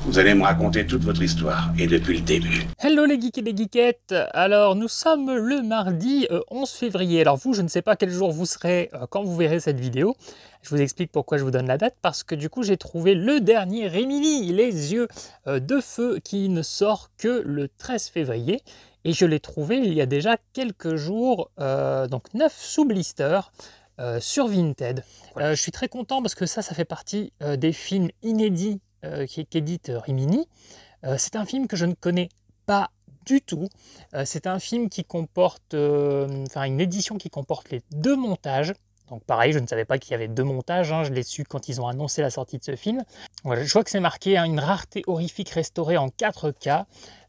Vous allez me raconter toute votre histoire, et depuis le début. Hello les geeks et les geekettes. Alors nous sommes le mardi 11 février. Alors vous, je ne sais pas quel jour vous serez quand vous verrez cette vidéo. Je vous explique pourquoi je vous donne la date, parce que du coup j'ai trouvé le dernier Rimini, Les Yeux de Feu, qui ne sort que le 13 février. Et je l'ai trouvé il y a déjà quelques jours, donc 9 sous blister. Sur Vinted. Je suis très content parce que ça fait partie des films inédits qu'édite Rimini. C'est un film que je ne connais pas du tout. C'est un film qui comporte, une édition qui comporte les deux montages. Donc pareil, je ne savais pas qu'il y avait deux montages, hein. Je l'ai su quand ils ont annoncé la sortie de ce film. Voilà, je vois que c'est marqué, hein, une rareté horrifique restaurée en 4K.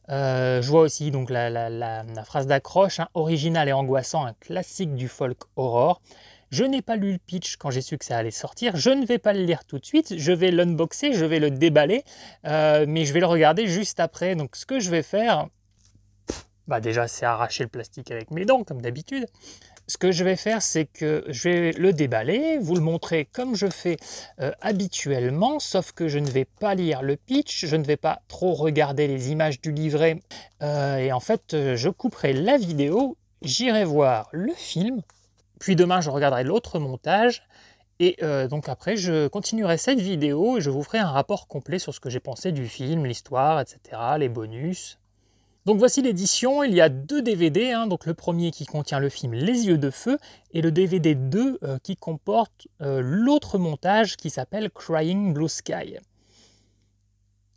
Je vois aussi donc la phrase d'accroche, hein, original et angoissant, un classique du folk horror. Je n'ai pas lu le pitch quand j'ai su que ça allait sortir, je ne vais pas le lire tout de suite, je vais l'unboxer, je vais le déballer, mais je vais le regarder juste après. Donc ce que je vais faire, déjà c'est arracher le plastique avec mes dents comme d'habitude. Ce que je vais faire, c'est que je vais le déballer, vous le montrer comme je fais habituellement, sauf que je ne vais pas lire le pitch, je ne vais pas trop regarder les images du livret, et en fait je couperai la vidéo, j'irai voir le film, puis demain je regarderai l'autre montage, et donc après je continuerai cette vidéo et je vous ferai un rapport complet sur ce que j'ai pensé du film, l'histoire, etc., les bonus. Donc voici l'édition, il y a deux DVD, hein, donc le premier qui contient le film Les Yeux de Feu, et le DVD 2 qui comporte l'autre montage qui s'appelle Crying Blue Sky.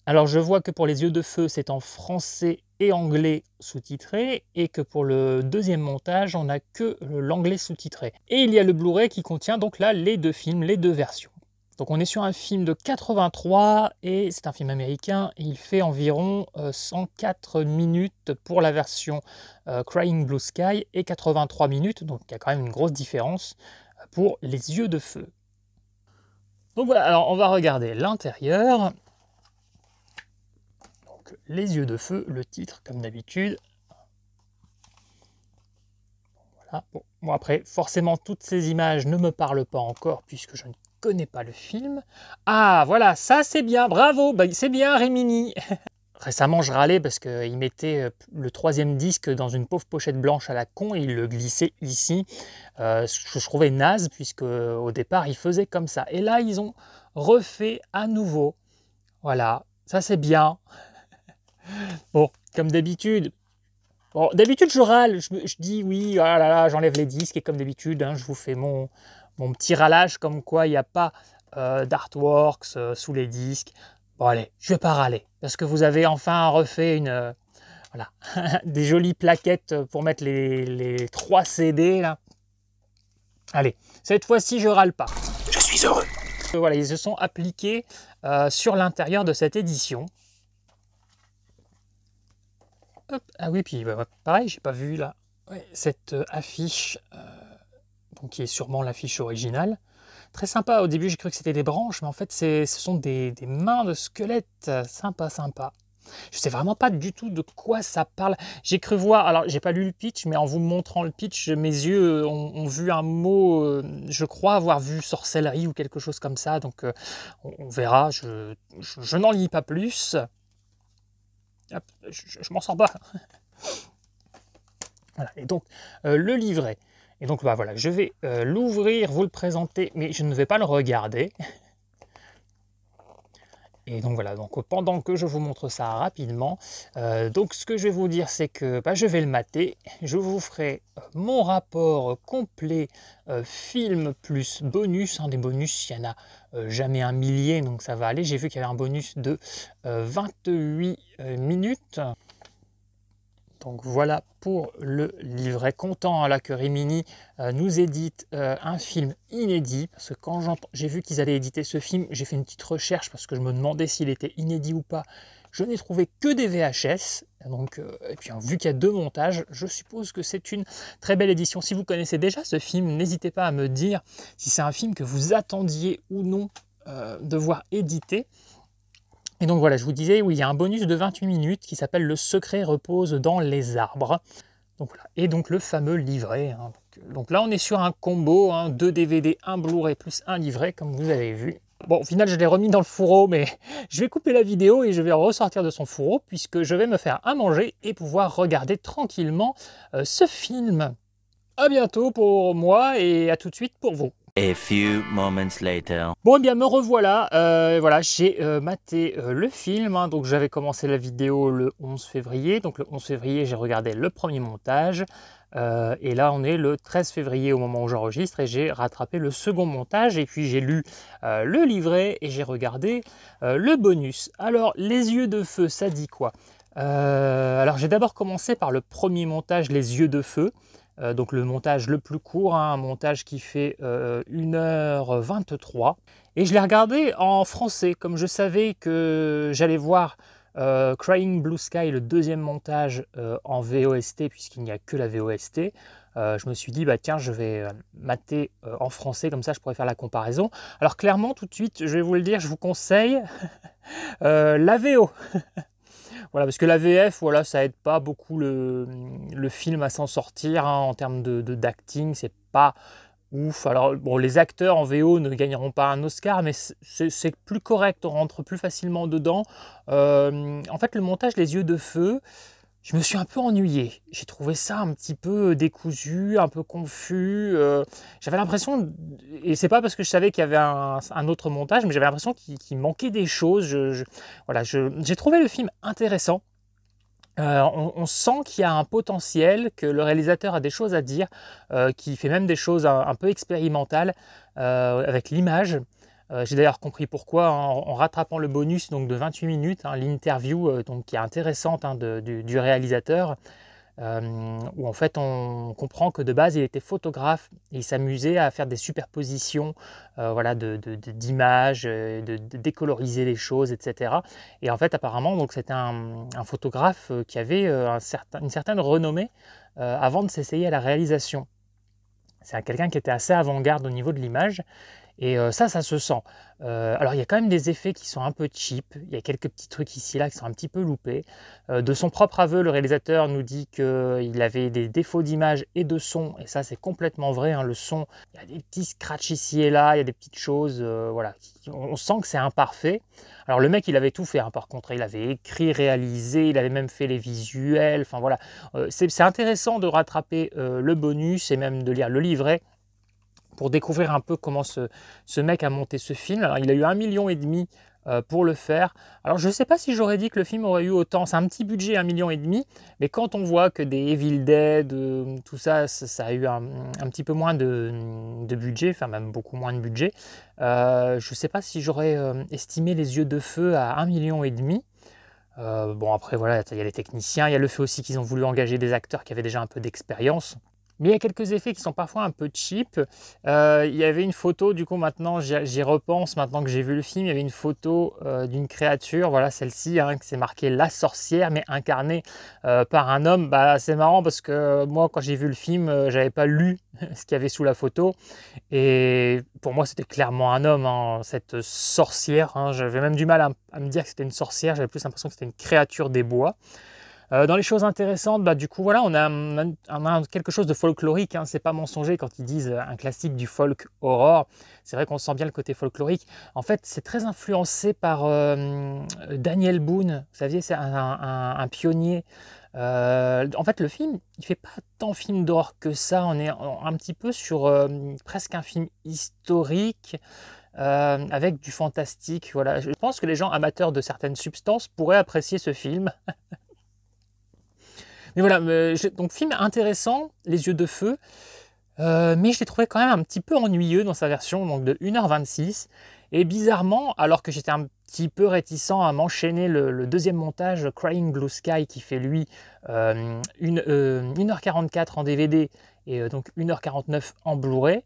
Alors je vois que pour Les Yeux de Feu c'est en français et anglais sous-titré, et que pour le deuxième montage on n'a que l'anglais sous-titré. Et il y a le Blu-ray qui contient donc là les deux films, les deux versions. Donc on est sur un film de 83 et c'est un film américain, et il fait environ 104 minutes pour la version Crying Blue Sky et 83 minutes, donc il y a quand même une grosse différence pour Les Yeux de Feu. Donc voilà, alors on va regarder l'intérieur. Les Yeux de Feu, le titre comme d'habitude. Voilà. Bon, après, forcément, toutes ces images ne me parlent pas encore puisque je ne connais pas le film. Ah, voilà, ça c'est bien, bravo, c'est bien Rimini. Récemment, je râlais parce qu'il mettait le troisième disque dans une pauvre pochette blanche à la con et il le glissait ici. Je trouvais naze puisque au départ, il faisait comme ça. Et là, ils ont refait à nouveau. Voilà, ça c'est bien. Bon, comme d'habitude. Bon, d'habitude, je râle, je dis oui, ah là là, j'enlève les disques, et comme d'habitude, hein, je vous fais mon petit râlage comme quoi il n'y a pas d'artworks sous les disques. Bon allez, je vais pas râler, parce que vous avez enfin refait voilà, des jolies plaquettes pour mettre les 3 CD là. Allez, cette fois-ci, je râle pas. Je suis heureux. Voilà, ils se sont appliqués sur l'intérieur de cette édition. Hop. Ah oui, puis pareil, j'ai pas vu là cette affiche, donc qui est sûrement l'affiche originale. Très sympa, au début j'ai cru que c'était des branches, mais en fait ce sont des mains de squelette, sympa, sympa. Je sais vraiment pas du tout de quoi ça parle. J'ai cru voir, alors j'ai pas lu le pitch, mais en vous montrant le pitch, mes yeux ont vu un mot, je crois avoir vu sorcellerie ou quelque chose comme ça, donc on verra, je n'en lis pas plus. Hop, je m'en sors pas. Voilà, et donc le livret. Et donc voilà, je vais l'ouvrir, vous le présenter, mais je ne vais pas le regarder. Et donc voilà, donc pendant que je vous montre ça rapidement, donc ce que je vais vous dire, c'est que je vais le mater, je vous ferai mon rapport complet film plus bonus, hein, des bonus, il y en a jamais un millier, donc ça va aller. J'ai vu qu'il y avait un bonus de 28 minutes. Donc voilà pour le livret. Content là que Rimini nous édite un film inédit, parce que quand j'ai vu qu'ils allaient éditer ce film, j'ai fait une petite recherche parce que je me demandais s'il était inédit ou pas. Je n'ai trouvé que des VHS, donc, et puis vu qu'il y a deux montages, je suppose que c'est une très belle édition. Si vous connaissez déjà ce film, n'hésitez pas à me dire si c'est un film que vous attendiez ou non de voir édité. Et donc voilà, je vous disais, oui, il y a un bonus de 28 minutes qui s'appelle Le secret repose dans les arbres. Donc voilà. Et donc le fameux livret, hein. Donc là, on est sur un combo, hein, 2 DVD, un Blu-ray plus un livret, comme vous avez vu. Bon, au final, je l'ai remis dans le fourreau, mais je vais couper la vidéo et je vais ressortir de son fourreau puisque je vais me faire à manger et pouvoir regarder tranquillement ce film. À bientôt pour moi et à tout de suite pour vous. A few moments later. Bon, eh bien, me revoilà. Voilà, j'ai maté le film. Hein, donc, j'avais commencé la vidéo le 11 février. Donc, le 11 février, j'ai regardé le premier montage. Et là, on est le 13 février au moment où j'enregistre et j'ai rattrapé le second montage. Et puis, j'ai lu le livret et j'ai regardé le bonus. Alors, les yeux de feu, ça dit quoi? Alors, j'ai d'abord commencé par le premier montage, les yeux de feu. Donc le montage le plus court, hein, un montage qui fait 1h23. Et je l'ai regardé en français, comme je savais que j'allais voir Crying Blue Sky, le deuxième montage en VOST, puisqu'il n'y a que la VOST. Je me suis dit, bah tiens, je vais mater en français, comme ça je pourrais faire la comparaison. Alors clairement, tout de suite, je vais vous le dire, je vous conseille la VO. Voilà, parce que la VF, voilà, ça aide pas beaucoup le film à s'en sortir hein, en termes d'acting, c'est pas ouf. Alors, bon, les acteurs en VO ne gagneront pas un Oscar, mais c'est plus correct, on rentre plus facilement dedans. En fait, le montage Les Yeux de Feu, je me suis un peu ennuyé. J'ai trouvé ça un petit peu décousu, un peu confus. J'avais l'impression, et c'est pas parce que je savais qu'il y avait un autre montage, mais j'avais l'impression qu'il manquait des choses. Voilà, j'ai trouvé le film intéressant. On sent qu'il y a un potentiel, que le réalisateur a des choses à dire, qu'il fait même des choses un peu expérimentales avec l'image. J'ai d'ailleurs compris pourquoi hein, en rattrapant le bonus donc, de 28 minutes, hein, l'interview donc, qui est intéressante hein, du réalisateur, où en fait on comprend que de base il était photographe et il s'amusait à faire des superpositions voilà, d'images, de décoloriser les choses, etc. Et en fait apparemment donc c'était un photographe qui avait une certaine renommée avant de s'essayer à la réalisation. C'est quelqu'un qui était assez avant-garde au niveau de l'image. Et ça se sent. Alors il y a quand même des effets qui sont un peu cheap, il y a quelques petits trucs ici là qui sont un petit peu loupés. De son propre aveu, le réalisateur nous dit qu'il avait des défauts d'image et de son, et ça c'est complètement vrai, hein, le son, il y a des petits scratchs ici et là, il y a des petites choses, voilà, on sent que c'est imparfait. Alors le mec il avait tout fait, hein, par contre, il avait écrit, réalisé, il avait même fait les visuels, enfin voilà. C'est intéressant de rattraper le bonus et même de lire le livret, pour découvrir un peu comment ce mec a monté ce film. Alors, il a eu 1,5 million pour le faire. Alors, je ne sais pas si j'aurais dit que le film aurait eu autant. C'est un petit budget, 1,5 million, mais quand on voit que des Evil Dead, tout ça, ça a eu un petit peu moins de budget, enfin même beaucoup moins de budget. Je ne sais pas si j'aurais estimé Les Yeux de Feu à 1,5 million. Bon, après, voilà, il y a les techniciens, il y a le fait aussi qu'ils ont voulu engager des acteurs qui avaient déjà un peu d'expérience. Mais il y a quelques effets qui sont parfois un peu cheap. Il y avait une photo, du coup maintenant j'y repense, maintenant que j'ai vu le film, il y avait une photo d'une créature, voilà celle-ci, hein, qui s'est marquée la sorcière, mais incarnée par un homme. Bah, c'est marrant parce que moi quand j'ai vu le film, j'avais pas lu ce qu'il y avait sous la photo. Et pour moi c'était clairement un homme, hein, cette sorcière. Hein, j'avais même du mal à me dire que c'était une sorcière, j'avais plus l'impression que c'était une créature des bois. Dans les choses intéressantes, bah, du coup, voilà, on a quelque chose de folklorique. Hein, c'est pas mensonger quand ils disent un classique du folk horror. C'est vrai qu'on sent bien le côté folklorique. En fait, c'est très influencé par Daniel Boone. Vous saviez, c'est un pionnier. En fait, le film, il fait pas tant film d'horreur que ça. On est un petit peu sur presque un film historique. Avec du fantastique. Voilà. Je pense que les gens amateurs de certaines substances pourraient apprécier ce film. Mais voilà, donc film intéressant, Les Yeux de Feu, mais je l'ai trouvé quand même un petit peu ennuyeux dans sa version donc de 1h26. Et bizarrement, alors que j'étais un petit peu réticent à m'enchaîner le deuxième montage, Crying Blue Sky, qui fait lui 1h44 en DVD et donc 1h49 en Blu-ray,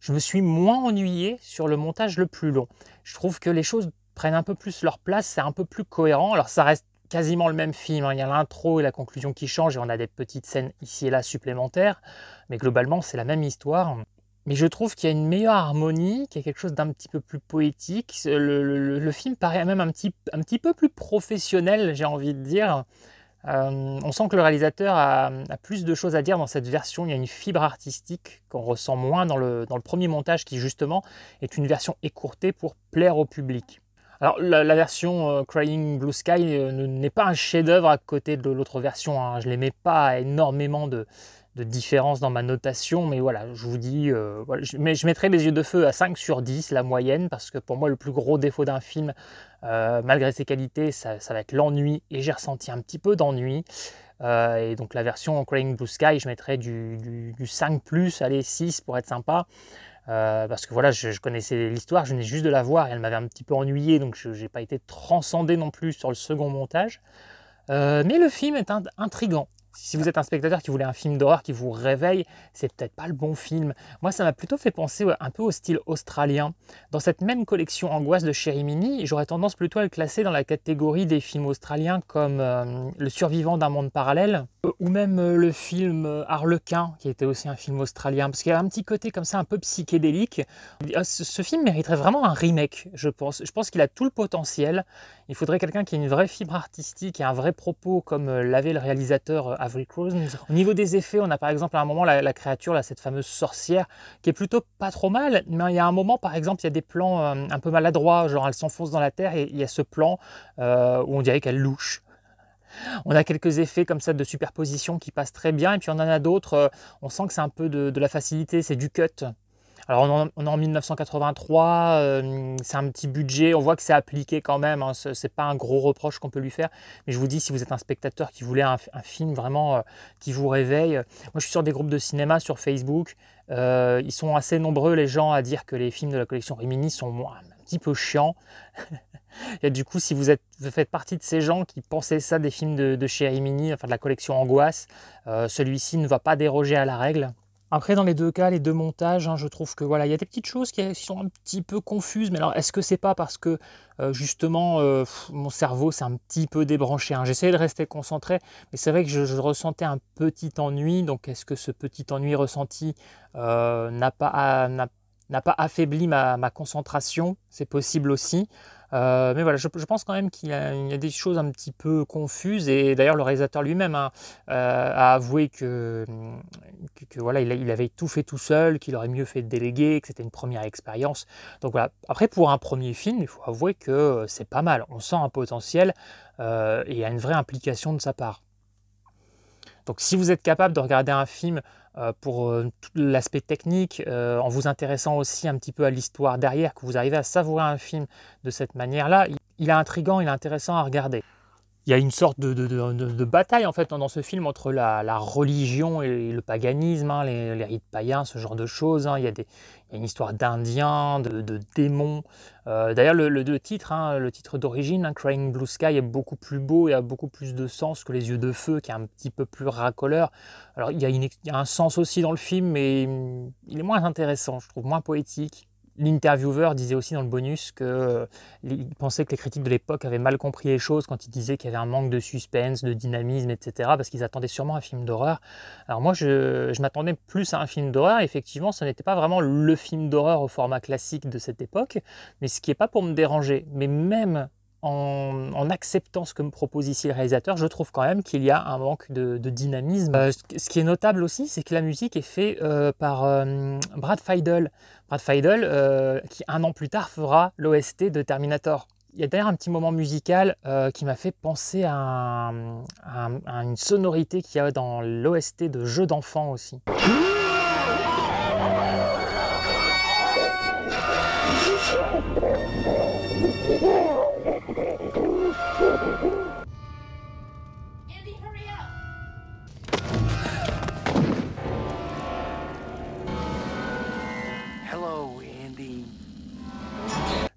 je me suis moins ennuyé sur le montage le plus long. Je trouve que les choses prennent un peu plus leur place, c'est un peu plus cohérent. Alors ça reste quasiment le même film, hein. Il y a l'intro et la conclusion qui changent et on a des petites scènes ici et là supplémentaires, mais globalement c'est la même histoire. Mais je trouve qu'il y a une meilleure harmonie, qu'il y a quelque chose d'un petit peu plus poétique. Le film paraît même un petit peu plus professionnel, j'ai envie de dire. On sent que le réalisateur a plus de choses à dire dans cette version. Il y a une fibre artistique qu'on ressent moins dans le premier montage qui justement est une version écourtée pour plaire au public. Alors la version Crying Blue Sky n'est pas un chef-d'œuvre à côté de l'autre version, hein. Je ne les mets pas énormément de différence dans ma notation, mais voilà, je vous dis, voilà, je mettrai Les Yeux de Feu à 5 sur 10, la moyenne, parce que pour moi le plus gros défaut d'un film, malgré ses qualités, ça va être l'ennui, et j'ai ressenti un petit peu d'ennui. Et donc la version Crying Blue Sky, je mettrais du 5+, allez 6 pour être sympa. Parce que voilà, je connaissais l'histoire, je venais juste de la voir et elle m'avait un petit peu ennuyé, donc je n'ai pas été transcendé non plus sur le second montage. Mais le film est intriguant. Si vous êtes un spectateur qui voulait un film d'horreur qui vous réveille, c'est peut-être pas le bon film. Moi, ça m'a plutôt fait penser un peu au style australien. Dans cette même collection Angoisse de Chéri Mini, j'aurais tendance plutôt à le classer dans la catégorie des films australiens comme Le Survivant d'un monde parallèle, ou même le film Harlequin, qui était aussi un film australien, parce qu'il y a un petit côté comme ça un peu psychédélique. Ce film mériterait vraiment un remake, je pense. Je pense qu'il a tout le potentiel. Il faudrait quelqu'un qui ait une vraie fibre artistique et un vrai propos, comme l'avait le réalisateur Avery Crowes. Au niveau des effets, on a par exemple à un moment la créature, là, cette fameuse sorcière, qui est plutôt pas trop mal, mais il y a un moment, par exemple, il y a des plans un peu maladroits, genre elle s'enfonce dans la terre et il y a ce plan où on dirait qu'elle louche. On a quelques effets comme ça de superposition qui passent très bien, et puis on en a d'autres, on sent que c'est un peu de la facilité, c'est du cut. Alors on est en 1983, c'est un petit budget, on voit que c'est appliqué quand même, hein, c'est pas un gros reproche qu'on peut lui faire, mais je vous dis, si vous êtes un spectateur qui voulait un film vraiment qui vous réveille, moi je suis sur des groupes de cinéma sur Facebook, ils sont assez nombreux les gens à dire que les films de la collection Rimini sont un petit peu chiants. Et du coup, si vous faites partie de ces gens qui pensaient ça des films de chez Rimini, enfin de la collection Angoisse, celui-ci ne va pas déroger à la règle. Après, dans les deux cas, les deux montages, hein, je trouve que voilà, il y a des petites choses qui sont un petit peu confuses. Mais alors, est-ce que c'est pas parce que justement mon cerveau s'est un petit peu débranché, hein. J'essayais de rester concentré, mais c'est vrai que je ressentais un petit ennui. Donc, est-ce que ce petit ennui ressenti n'a pas affaibli ma concentration? C'est possible aussi. Mais voilà, je pense quand même qu'il y a des choses un petit peu confuses, et d'ailleurs le réalisateur lui-même a avoué que voilà, il avait tout fait tout seul, qu'il aurait mieux fait de déléguer, que c'était une première expérience. Donc voilà, après pour un premier film, il faut avouer que c'est pas mal, on sent un potentiel et il y a une vraie implication de sa part. Donc si vous êtes capable de regarder un film pour tout l'aspect technique, en vous intéressant aussi un petit peu à l'histoire derrière, que vous arrivez à savourer un film de cette manière-là, il est intriguant, il est intéressant à regarder. Il y a une sorte de bataille en fait dans ce film entre la religion et le paganisme, hein, les rites païens, ce genre de choses, hein. Il y a une histoire d'indiens, de démons. D'ailleurs le titre, hein, le titre d'origine, hein, Crying Blue Sky, est beaucoup plus beau et a beaucoup plus de sens que Les Yeux de Feu, qui est un petit peu plus racoleur. Alors il y a un sens aussi dans le film, mais il est moins intéressant, je trouve, moins poétique. L'intervieweur disait aussi dans le bonus qu'il pensait que les critiques de l'époque avaient mal compris les choses quand il disait qu'il y avait un manque de suspense, de dynamisme, etc. parce qu'ils attendaient sûrement un film d'horreur. Alors moi, je m'attendais plus à un film d'horreur. Effectivement, ce n'était pas vraiment le film d'horreur au format classique de cette époque, mais ce qui n'est pas pour me déranger. Mais même en acceptant ce que me propose ici le réalisateur, je trouve quand même qu'il y a un manque de dynamisme. Ce qui est notable aussi, c'est que la musique est faite par Brad Fiedel. Brad Fiedel, qui un an plus tard fera l'OST de Terminator. Il y a d'ailleurs un petit moment musical qui m'a fait penser à une sonorité qu'il y a dans l'OST de Jeux d'enfants aussi.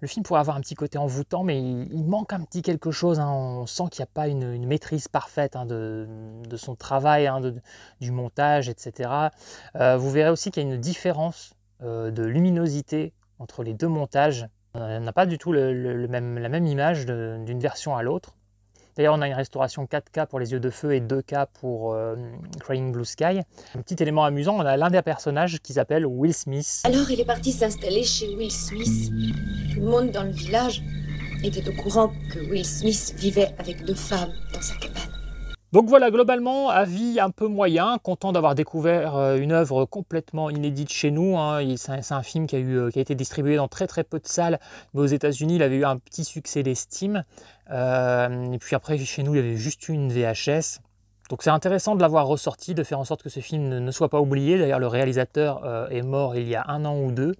Le film pourrait avoir un petit côté envoûtant, mais il manque un petit quelque chose, hein. On sent qu'il n'y a pas une maîtrise parfaite, hein, de son travail, hein, du montage, etc. Vous verrez aussi qu'il y a une différence de luminosité entre les deux montages. On n'a pas du tout la même image d'une version à l'autre. D'ailleurs, on a une restauration 4K pour Les Yeux de Feu et 2K pour Crying Blue Sky. Un petit élément amusant, on a l'un des personnages qui s'appelle Will Smith. Alors il est parti s'installer chez Will Smith. Tout le monde dans le village était au courant que Will Smith vivait avec 2 femmes dans sa cabane. Donc voilà, globalement, avis un peu moyen, content d'avoir découvert une œuvre complètement inédite chez nous. Hein. C'est un film qui a été distribué dans très peu de salles, mais aux États-Unis, il avait eu un petit succès d'estime. Et puis après, chez nous, il y avait juste eu une VHS. Donc c'est intéressant de l'avoir ressorti, de faire en sorte que ce film ne soit pas oublié. D'ailleurs, le réalisateur est mort il y a 1 an ou 2.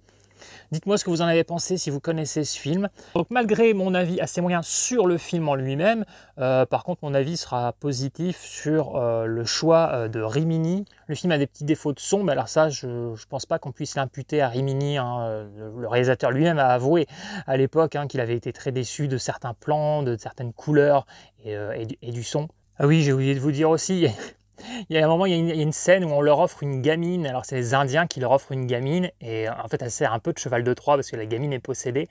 Dites-moi ce que vous en avez pensé si vous connaissez ce film. Donc malgré mon avis assez moyen sur le film en lui-même, par contre mon avis sera positif sur le choix de Rimini. Le film a des petits défauts de son, mais alors ça je ne pense pas qu'on puisse l'imputer à Rimini. Hein. Le réalisateur lui-même a avoué à l'époque qu'il avait été très déçu de certains plans, de certaines couleurs et du son. Ah oui, j'ai oublié de vous dire aussi, il y a un moment, il y a une scène où on leur offre une gamine. Alors c'est les Indiens qui leur offrent une gamine et en fait elle sert un peu de cheval de Troie parce que la gamine est possédée.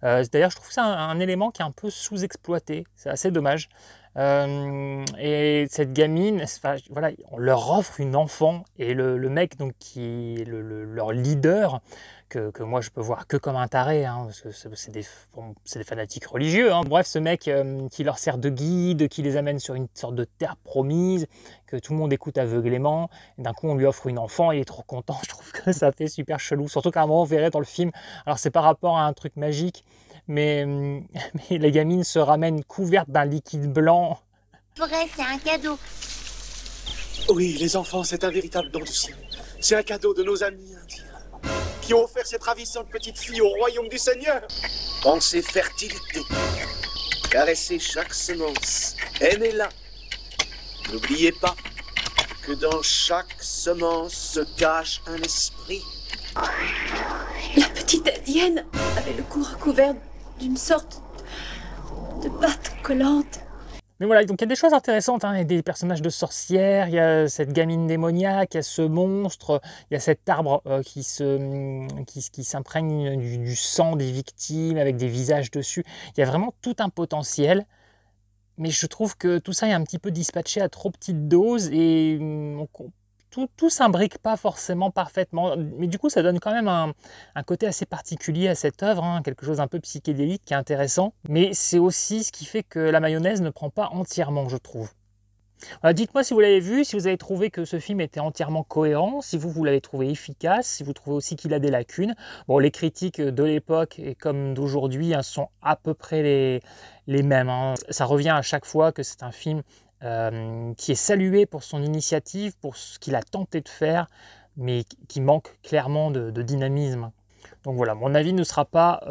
D'ailleurs je trouve ça un élément qui est un peu sous-exploité, c'est assez dommage. Et cette gamine, enfin, voilà, on leur offre une enfant et le mec donc, qui est leur leader, que moi je peux voir que comme un taré, hein, parce que c'est des fanatiques religieux. Hein. Bref, ce mec qui leur sert de guide, qui les amène sur une sorte de terre promise, que tout le monde écoute aveuglément, et d'un coup on lui offre une enfant, il est trop content. Je trouve que ça fait super chelou, surtout qu'à un moment on verrait dans le film, alors c'est par rapport à un truc magique, mais la gamine se ramène couverte d'un liquide blanc. Vrai, c'est un cadeau. Oui, les enfants, c'est un véritable don du ciel. C'est un cadeau de nos amis indiens qui ont offert cette ravissante petite fille au royaume du Seigneur. Pensez fertilité. Caressez chaque semence. Aimez-la. N'oubliez pas que dans chaque semence se cache un esprit. La petite indienne avait le cou recouvert d'une sorte de pâte collante. Mais voilà, donc il y a des choses intéressantes, hein. Il y a des personnages de sorcières, il y a cette gamine démoniaque, il y a ce monstre, il y a cet arbre qui s'imprègne du sang des victimes avec des visages dessus. Il y a vraiment tout un potentiel, mais je trouve que tout ça est un petit peu dispatché à trop petite dose et tout s'imbrique pas forcément parfaitement, mais du coup ça donne quand même un côté assez particulier à cette œuvre, hein, quelque chose un peu psychédélique qui est intéressant, mais c'est aussi ce qui fait que la mayonnaise ne prend pas entièrement, je trouve. Voilà, dites-moi si vous l'avez vu, si vous avez trouvé que ce film était entièrement cohérent, si vous l'avez trouvé efficace, si vous trouvez aussi qu'il a des lacunes. Bon, les critiques de l'époque et comme d'aujourd'hui sont à peu près les mêmes. Hein. Ça revient à chaque fois que c'est un film qui est salué pour son initiative, pour ce qu'il a tenté de faire, mais qui manque clairement de dynamisme. Donc voilà, mon avis ne sera pas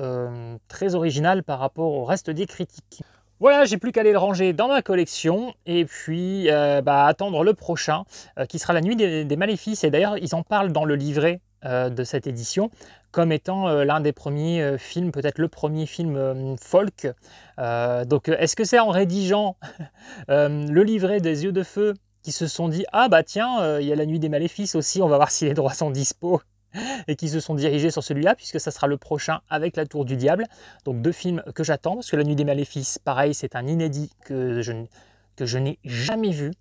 très original par rapport au reste des critiques. Voilà, j'ai plus qu'à aller le ranger dans ma collection et puis attendre le prochain qui sera La Nuit des Maléfices. Et d'ailleurs, ils en parlent dans le livret de cette édition comme étant l'un des premiers films, peut-être le premier film folk. Donc est-ce que c'est en rédigeant le livret des Yeux de Feu qui se sont dit « Ah bah tiens, il y a La Nuit des Maléfices aussi, on va voir si les droits sont dispo » et qui se sont dirigés sur celui-là, puisque ça sera le prochain avec La Tour du Diable. Donc 2 films que j'attends, parce que La Nuit des Maléfices, pareil, c'est un inédit que je n'ai jamais vu,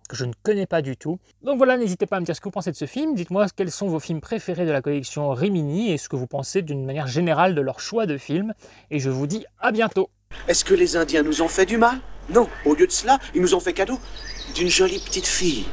que je ne connais pas du tout. Donc voilà, n'hésitez pas à me dire ce que vous pensez de ce film. Dites-moi quels sont vos films préférés de la collection Rimini et ce que vous pensez d'une manière générale de leur choix de films. Et je vous dis à bientôt. Est-ce que les Indiens nous ont fait du mal? Non. Au lieu de cela, ils nous ont fait cadeau d'une jolie petite fille.